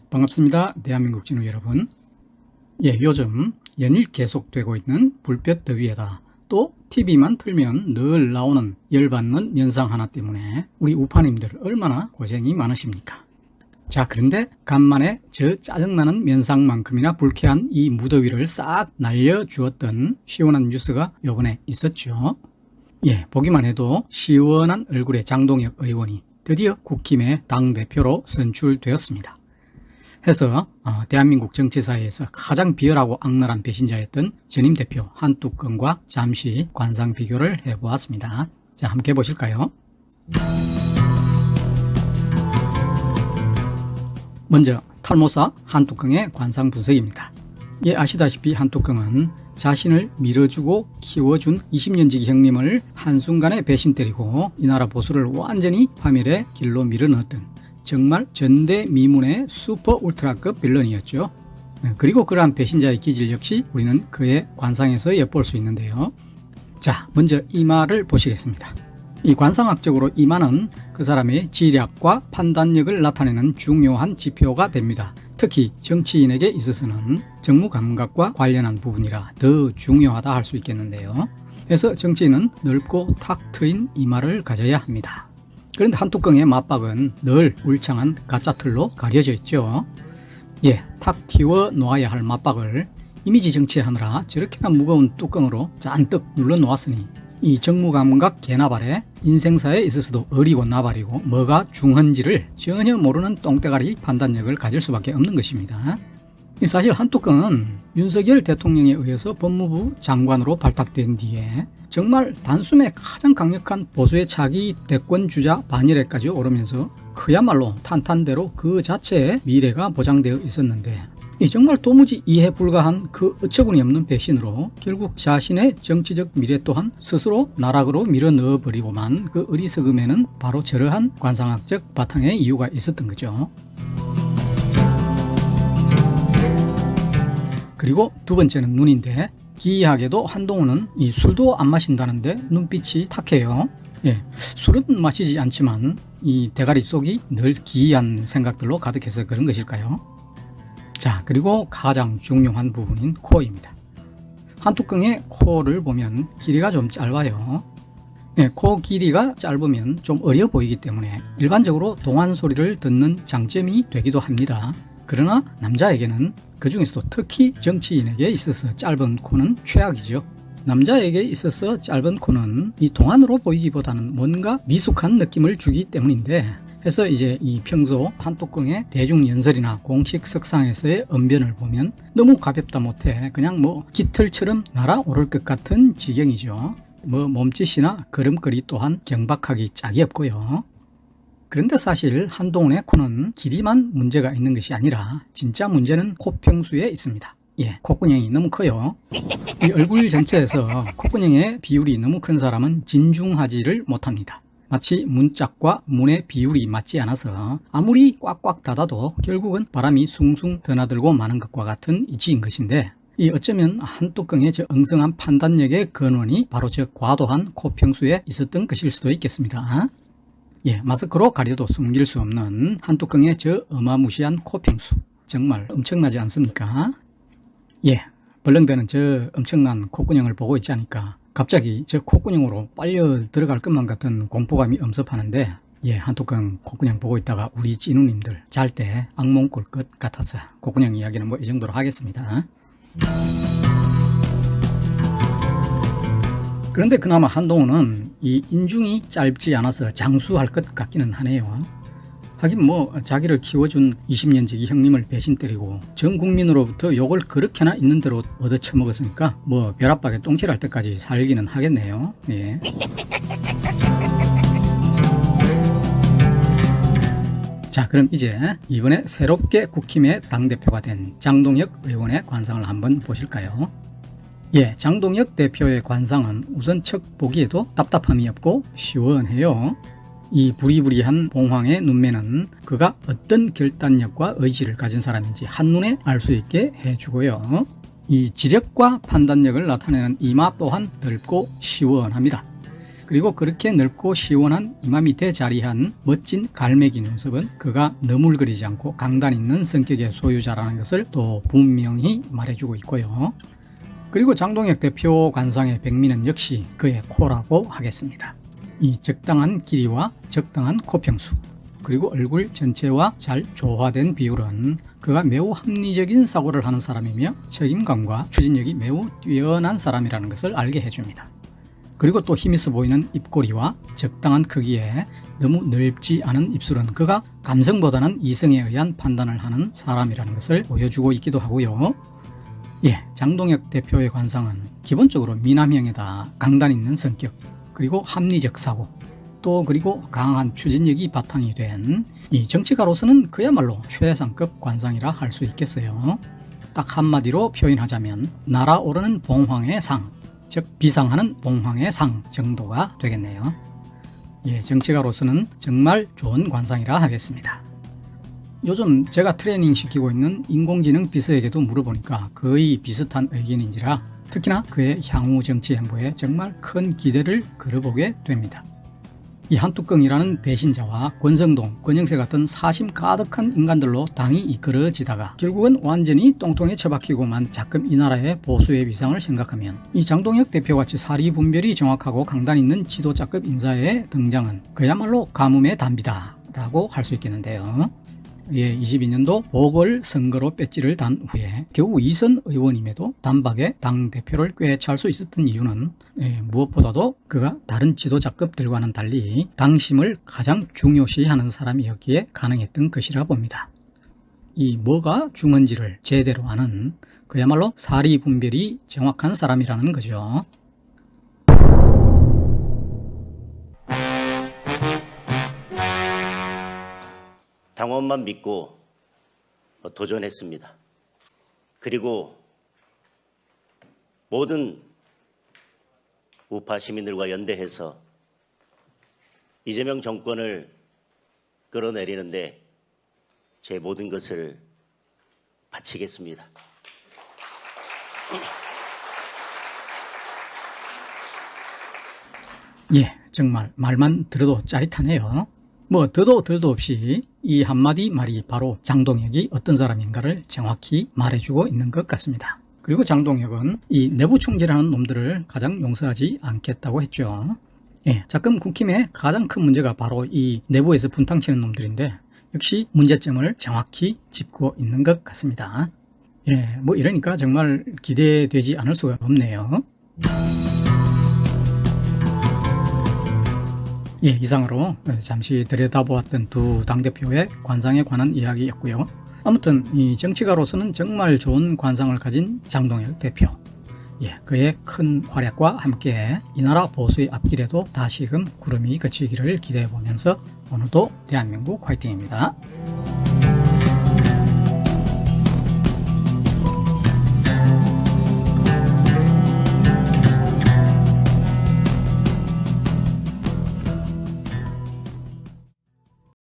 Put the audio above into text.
반갑습니다. 대한민국 진우 여러분. 요즘 연일 계속되고 있는 불볕 더위에다 또 TV만 틀면 늘 나오는 열받는 면상 하나 때문에 우리 우파님들 얼마나 고생이 많으십니까? 자, 그런데 간만에 저 짜증나는 면상만큼이나 불쾌한 이 무더위를 싹 날려주었던 시원한 뉴스가 요번에 있었죠. 보기만 해도 시원한 얼굴의 장동혁 의원이 드디어 국힘의 당대표로 선출되었습니다. 해서 대한민국 정치사에서 가장 비열하고 악랄한 배신자였던 전임 대표 한뚜껑과 잠시 관상 비교를 해보았습니다. 자, 함께 보실까요? 먼저 탈모사 한뚜껑의 관상 분석입니다. 아시다시피 한뚜껑은 자신을 밀어주고 키워준 20년지기 형님을 한순간에 배신 때리고 이 나라 보수를 완전히 파멸의 길로 밀어넣었던 정말 전대미문의 슈퍼 울트라급 빌런이었죠. 그리고 그러한 배신자의 기질 역시 우리는 그의 관상에서 엿볼 수 있는데요. 자, 먼저 이마를 보시겠습니다. 이 관상학적으로 이마는 그 사람의 지략과 판단력을 나타내는 중요한 지표가 됩니다. 특히 정치인에게 있어서는 정무감각과 관련한 부분이라 더 중요하다 할 수 있겠는데요. 그래서 정치인은 넓고 탁 트인 이마를 가져야 합니다. 그런데 한뚜껑의 맞박은 늘 울창한 가짜틀로 가려져 있죠. 탁 튀워 놓아야 할 맞박을 이미지 정치하느라 저렇게나 무거운 뚜껑으로 잔뜩 눌러 놓았으니 이 정무감각 개나발에 인생사에 있어서도 어리고 나발이고 뭐가 중헌지를 전혀 모르는 똥대가리 판단력을 가질 수밖에 없는 것입니다. 사실 한뚜껑은 윤석열 대통령에 의해서 법무부 장관으로 발탁된 뒤에 정말 단숨에 가장 강력한 보수의 차기 대권주자 반열에까지 오르면서 그야말로 탄탄대로 그 자체의 미래가 보장되어 있었는데 정말 도무지 이해 불가한 그 어처구니 없는 배신으로 결국 자신의 정치적 미래 또한 스스로 나락으로 밀어 넣어버리고만 그 어리석음에는 바로 저러한 관상학적 바탕의 이유가 있었던 거죠. 그리고 두 번째는 눈인데 기이하게도 한동훈은 이 술도 안 마신다는데 눈빛이 탁해요. 술은 마시지 않지만 이 대가리 속이 늘 기이한 생각들로 가득해서 그런 것일까요? 자, 그리고 가장 중요한 부분인 코입니다. 한뚜껑의 코를 보면 길이가 좀 짧아요. 코 길이가 짧으면 좀 어려 보이기 때문에 일반적으로 동안 소리를 듣는 장점이 되기도 합니다. 그러나 남자에게는 그 중에서도 특히 정치인에게 있어서 짧은 코는 최악이죠. 남자에게 있어서 짧은 코는 이 동안으로 보이기보다는 뭔가 미숙한 느낌을 주기 때문인데 해서 이 평소 한뚜껑의 대중연설이나 공식 석상에서의 언변을 보면 너무 가볍다 못해 그냥 깃털처럼 날아오를 것 같은 지경이죠. 몸짓이나 걸음걸이 또한 경박하기 짝이 없고요. 그런데 사실 한동훈의 코는 길이만 문제가 있는 것이 아니라 진짜 문제는 코평수에 있습니다. 콧구녕이 너무 커요. 이 얼굴 전체에서 콧구녕의 비율이 너무 큰 사람은 진중하지를 못합니다. 마치 문짝과 문의 비율이 맞지 않아서 아무리 꽉꽉 닫아도 결국은 바람이 숭숭 드나들고 마는 것과 같은 이치인 것인데 어쩌면 한뚜껑의 저 엉성한 판단력의 근원이 바로 저 과도한 코평수에 있었던 것일 수도 있겠습니다. 마스크로 가려도 숨길 수 없는 한뚜껑의 저 어마무시한 코평수 정말 엄청나지 않습니까? 벌렁대는 저 엄청난 콧구녕을 보고 있지 않을까 갑자기 저 콧구녕으로 빨려 들어갈 것만 같은 공포감이 엄습하는데 한뚜껑 콧구녕 보고 있다가 우리 찐우님들 잘 때 악몽 꿀 것 같아서 콧구녕 이야기는 이 정도로 하겠습니다. 그런데 그나마 한동훈은 이 인중이 짧지 않아서 장수할 것 같기는 하네요. 하긴 자기를 키워준 20년지기 형님을 배신 때리고 전 국민으로부터 욕을 그렇게나 있는 대로 얻어쳐먹었으니까 벼락박에 똥칠할 때까지 살기는 하겠네요. 자, 그럼 이제 이번에 새롭게 국힘의 당대표가 된 장동혁 의원의 관상을 한번 보실까요? 장동혁 대표의 관상은 우선 척 보기에도 답답함이 없고 시원해요. 이 부리부리한 봉황의 눈매는 그가 어떤 결단력과 의지를 가진 사람인지 한눈에 알 수 있게 해주고요. 이 지력과 판단력을 나타내는 이마 또한 넓고 시원합니다. 그리고 그렇게 넓고 시원한 이마 밑에 자리한 멋진 갈매기 눈썹은 그가 너물거리지 않고 강단 있는 성격의 소유자라는 것을 또 분명히 말해주고 있고요. 그리고 장동혁 대표 관상의 백미는 역시 그의 코라고 하겠습니다. 이 적당한 길이와 적당한 코평수, 그리고 얼굴 전체와 잘 조화된 비율은 그가 매우 합리적인 사고를 하는 사람이며 책임감과 추진력이 매우 뛰어난 사람이라는 것을 알게 해줍니다. 그리고 또 힘있어 보이는 입꼬리와 적당한 크기에 너무 넓지 않은 입술은 그가 감성보다는 이성에 의한 판단을 하는 사람이라는 것을 보여주고 있기도 하고요. 장동혁 대표의 관상은 기본적으로 미남형에다 강단 있는 성격, 그리고 합리적 사고, 또 그리고 강한 추진력이 바탕이 된 이 정치가로서는 그야말로 최상급 관상이라 할 수 있겠어요. 딱 한마디로 표현하자면 날아오르는 봉황의 상, 즉 비상하는 봉황의 상 정도가 되겠네요. 정치가로서는 정말 좋은 관상이라 하겠습니다. 요즘 제가 트레이닝 시키고 있는 인공지능 비서에게도 물어보니까 거의 비슷한 의견인지라 특히나 그의 향후 정치 행보에 정말 큰 기대를 걸어보게 됩니다. 이 한뚜껑이라는 배신자와 권성동, 권영세 같은 사심 가득한 인간들로 당이 이끌어지다가 결국은 완전히 똥통에 처박히고만 자끔 이 나라의 보수의 위상을 생각하면 이 장동혁 대표같이 사리 분별이 정확하고 강단 있는 지도자급 인사의 등장은 그야말로 가뭄의 단비다 라고 할 수 있겠는데요. 22년도 보궐선거로 배지를 단 후에 겨우 2선 의원임에도 단박에 당대표를 꿰찰 수 있었던 이유는 무엇보다도 그가 다른 지도자급들과는 달리 당심을 가장 중요시하는 사람이었기에 가능했던 것이라 봅니다. 이 뭐가 중요한지를 제대로 아는 그야말로 사리 분별이 정확한 사람이라는 거죠. 당원만 믿고 도전했습니다. 그리고 모든 우파 시민들과 연대해서 이재명 정권을 끌어내리는데 제 모든 것을 바치겠습니다. 정말 말만 들어도 짜릿하네요. 더도 덜도 없이 이 한마디 말이 바로 장동혁이 어떤 사람인가를 정확히 말해주고 있는 것 같습니다. 그리고 장동혁은 이 내부 총질하는 놈들을 가장 용서하지 않겠다고 했죠. 자금 국힘의 가장 큰 문제가 바로 이 내부에서 분탕치는 놈들인데 역시 문제점을 정확히 짚고 있는 것 같습니다. 이러니까 정말 기대되지 않을 수가 없네요. 이상으로 잠시 들여다보았던 두 당대표의 관상에 관한 이야기였고요. 아무튼 이 정치가로서는 정말 좋은 관상을 가진 장동혁 대표. 그의 큰 활약과 함께 이 나라 보수의 앞길에도 다시금 구름이 그치기를 기대해보면서 오늘도 대한민국 화이팅입니다.